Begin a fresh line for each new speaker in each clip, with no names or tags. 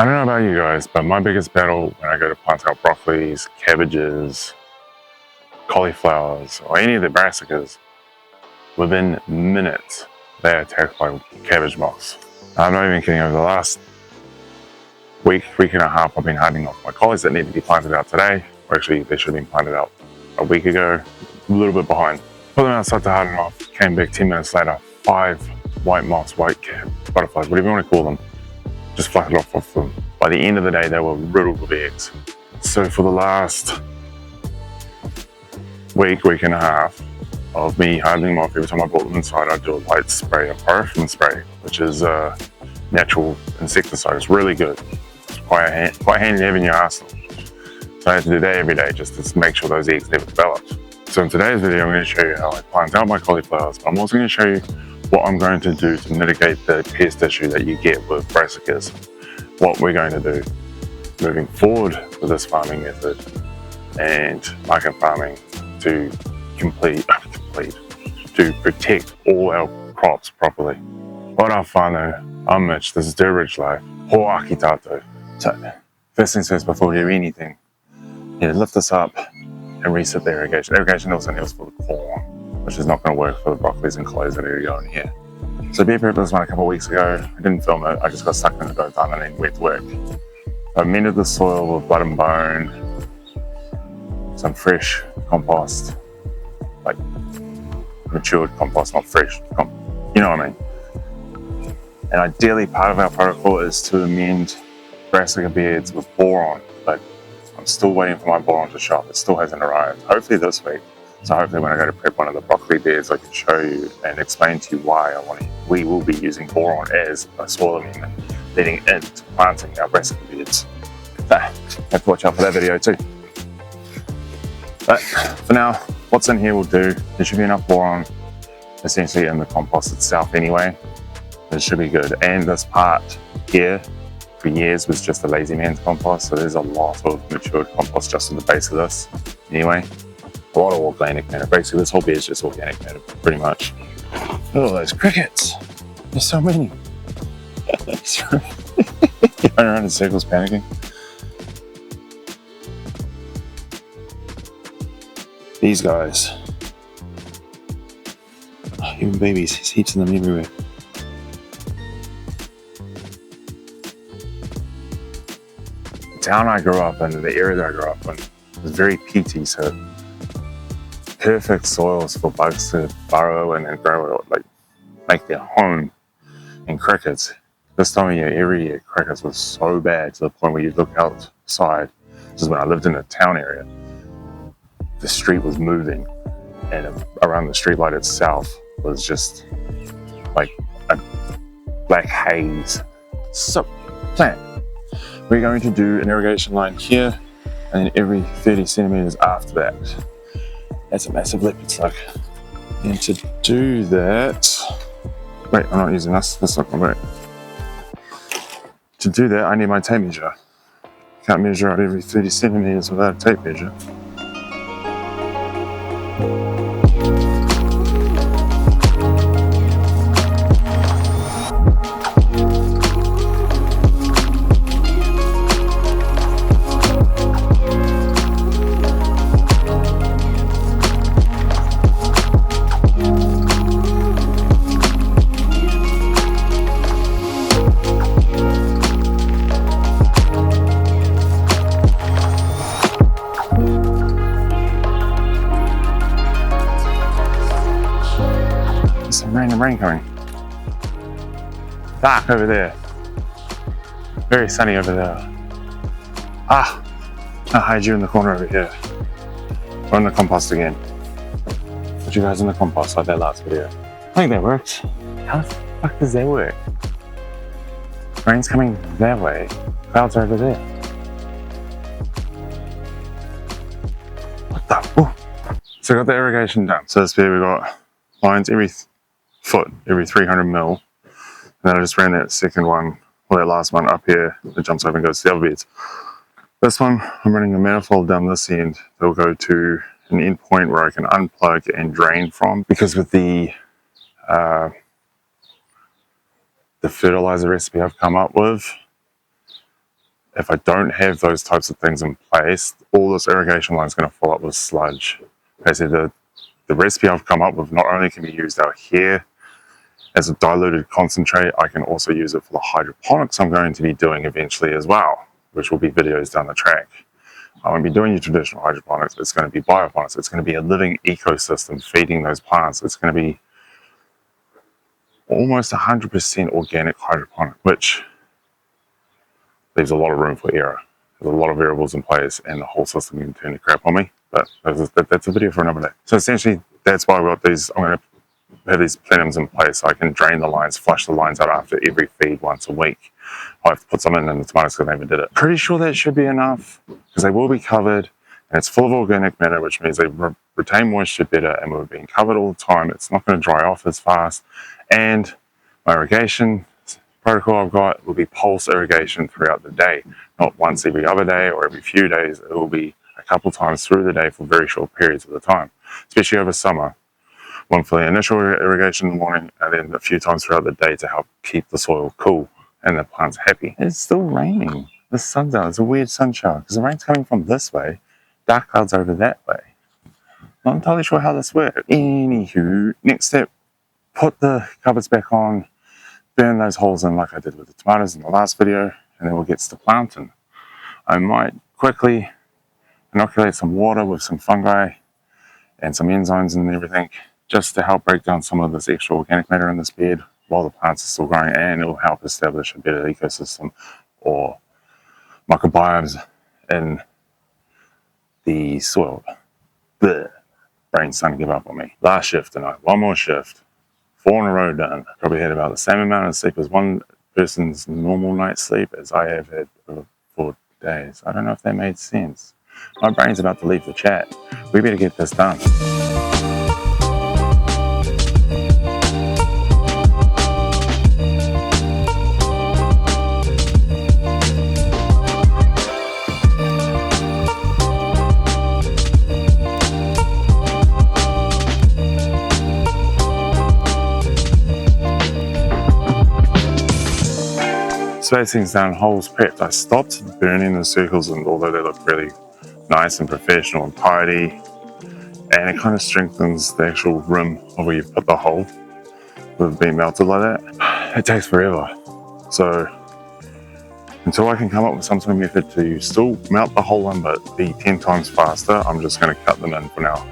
I don't know about you guys, but my biggest battle when I go to plant out broccolis, cabbages, cauliflowers, or any of the brassicas, within minutes they are attacked by cabbage moths. I'm not even kidding. Over the last week and a half, I've been hardening off my collies that need to be planted out today. Or actually, they should have been planted out a week ago. A little bit behind. Put them outside to harden off. Came back 10 minutes later. 5 white moths, white butterflies, whatever you want to call them, just fluffed it off them. By the end of the day, they were riddled with eggs. So for the last week and a half of me hardening them off, every time I brought them inside, I'd do a light spray, a paraffin spray, which is a natural insecticide. It's really good. It's quite handy to have in your arsenal. So I have to do that every day just to make sure those eggs never developed. So in today's video, I'm going to show you how I plant out my cauliflowers, but I'm also going to show you what I'm going to do to mitigate the pest issue that you get with brassicas. What we're going to do moving forward with this farming method and market farming to to protect all our crops properly. Ora whānau, I'm Mitch, this is Dirt Rich Life. Hoaki tātou. So, first things first, before we do anything, you need to lift this up and reset the irrigation. Irrigation also needs for the corn, which is not going to work for the broccolis and collies that are going here. So beer prepped this one a couple of weeks ago. I didn't film it, I just got stuck in the go done and then went to work. I amended the soil with blood and bone, some fresh compost, like matured compost, not fresh, you know what I mean. And ideally part of our protocol is to amend brassica beds with boron, but I'm still waiting for my boron to show up. It still hasn't arrived, hopefully this week. So hopefully when I go to prep one of the broccoli beds, I can show you and explain to you why we will be using boron as a soil amendment leading into planting our brassica beds. So, have to watch out for that video too. But for now, what's in here will do. There should be enough boron essentially in the compost itself anyway. It should be good. And this part here for years was just a lazy man's compost, so there's a lot of matured compost just in the base of this anyway. A lot of organic matter. Basically, this whole bed is just organic matter, pretty much. Look at all those crickets. There's so many. Going around in circles, panicking. These guys. Oh, even babies. There's heaps of them everywhere. The town I grew up in, the area that I grew up in, was very peaty, so perfect soils for bugs to burrow and grow, like make their home. And crickets, this time of year, every year, crickets was so bad to the point where you look outside. This is when I lived in a town area. The street was moving, and around the street light itself was just like a black haze. So, plan. We're going to do an irrigation line here, and then every 30 centimeters after that. That's a massive leopard slug. And to do that, wait, I'm not using this. That's not gonna work. To do that, I need my tape measure. Can't measure out every 30 centimeters without a tape measure. Random rain coming. Dark over there. Very sunny over there. I'll hide you in the corner over here. We're in the compost again. Put you guys in the compost like that last video. I think that works. How the fuck does that work? Rain's coming that way. Clouds are over there. What the? Ooh. So I got the irrigation done. So this bit we got lines every foot, every 300 mil. And then I just ran that second one, or that last one up here that jumps over and goes to the other beds. This one, I'm running a manifold down this end that will go to an end point where I can unplug and drain from, because with the fertilizer recipe I've come up with, if I don't have those types of things in place, all this irrigation line is going to fill up with sludge. Basically, the recipe I've come up with not only can be used out here as a diluted concentrate, I can also use it for the hydroponics I'm going to be doing eventually as well, which will be videos down the track. I won't be doing your traditional hydroponics, it's going to be bioponics. It's going to be a living ecosystem feeding those plants. It's going to be almost 100% organic hydroponic, which leaves a lot of room for error. There's a lot of variables in place and the whole system can turn to crap on me, but that's a video for another day. So essentially, that's why I've got these. I'm going to have these plenums in place so I can drain the lines, flush the lines out after every feed once a week. I have to put some in the tomatoes because I never did it. Pretty sure that should be enough because they will be covered and it's full of organic matter, which means they retain moisture better, and we're being covered all the time. It's not going to dry off as fast. And my irrigation protocol I've got will be pulse irrigation throughout the day, not once every other day or every few days. It will be a couple times through the day for very short periods of the time, especially over summer. One for the initial irrigation in the morning and then a few times throughout the day to help keep the soil cool and the plants happy. It's still raining. The sun's out. It's a weird sun shower because the rain's coming from this way, dark clouds over that way. Not entirely sure how this works. Anywho, next step, put the cupboards back on, burn those holes in like I did with the tomatoes in the last video, and then we'll get to planting. I might quickly inoculate some water with some fungi and some enzymes and everything, just to help break down some of this extra organic matter in this bed while the plants are still growing, and it will help establish a better ecosystem or microbiomes in the soil. The brain's starting to give up on me. Last shift tonight, one more shift, 4 in a row done. Probably had about the same amount of sleep as one person's normal night's sleep as I have had for 4 days. I don't know if that made sense. My brain's about to leave the chat. We better get this done. Spacing's done, holes prepped. I stopped burning the circles, and although they look really nice and professional and tidy, and it kind of strengthens the actual rim of where you've put the hole with being melted like that, it takes forever. So until I can come up with some sort of method to still melt the hole in but be 10 times faster, I'm just going to cut them in for now.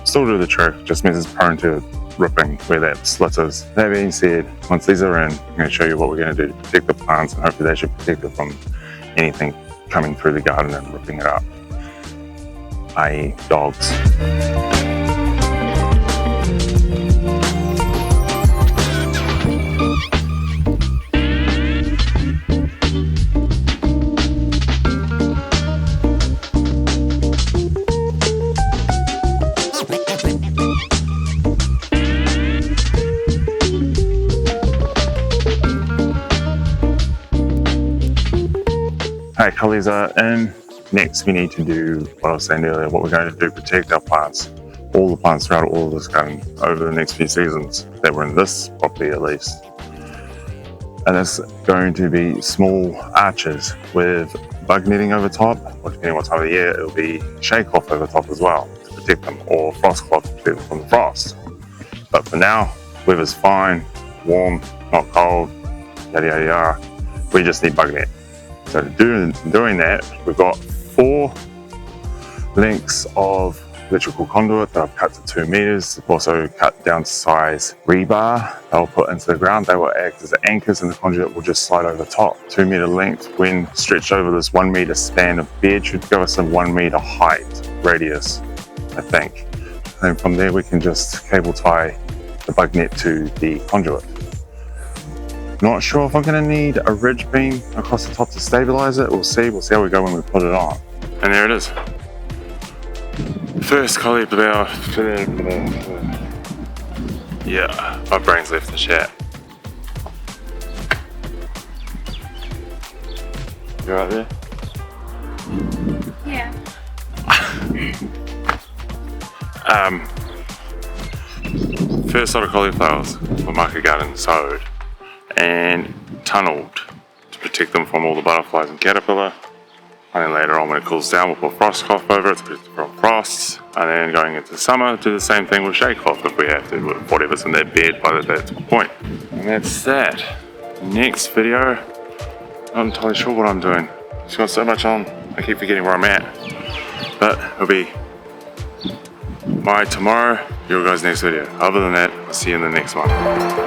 Still do the trick, just means it's prone to ripping where that slit is. That being said, once these are in, I'm going to show you what we're going to do to protect the plants, and hopefully they should protect it from anything coming through the garden and ripping it up, i.e. dogs. Alright, colours are in. Next we need to do what I was saying earlier, what we're going to do, protect our plants, all the plants throughout all of this garden over the next few seasons that were in this property at least. And it's going to be small arches with bug netting over top, or depending on what time of the year, it'll be shade cloth over top as well to protect them, or frost cloth to protect them from the frost. But for now, weather's fine, warm, not cold, yada yada yada. We just need bug net. So doing that, we've got 4 lengths of electrical conduit that I've cut to 2 meters. I've also cut down to size rebar I'll put into the ground. They will act as anchors and the conduit will just slide over the top. 2 meter length when stretched over this 1 meter span of bed should give us a 1 meter height radius, I think. And from there we can just cable tie the bug net to the conduit. Not sure if I'm going to need a ridge beam across the top to stabilize it. We'll see how we go when we put it on. And there it is. First cauliflower. Yeah, my brain's left the chat. You right there?
Yeah.
First lot of cauliflowers for market garden sowed and tunneled to protect them from all the butterflies and caterpillar. And then later on when it cools down, we'll put frost cloth over it to protect it from frost. And then going into summer, do the same thing with shade cloth if we have to, with whatever's in that bed by that point. And that's that. Next video, not entirely sure what I'm doing. Just got so much on, I keep forgetting where I'm at. But it'll be my tomorrow, your guys' next video. Other than that, I'll see you in the next one.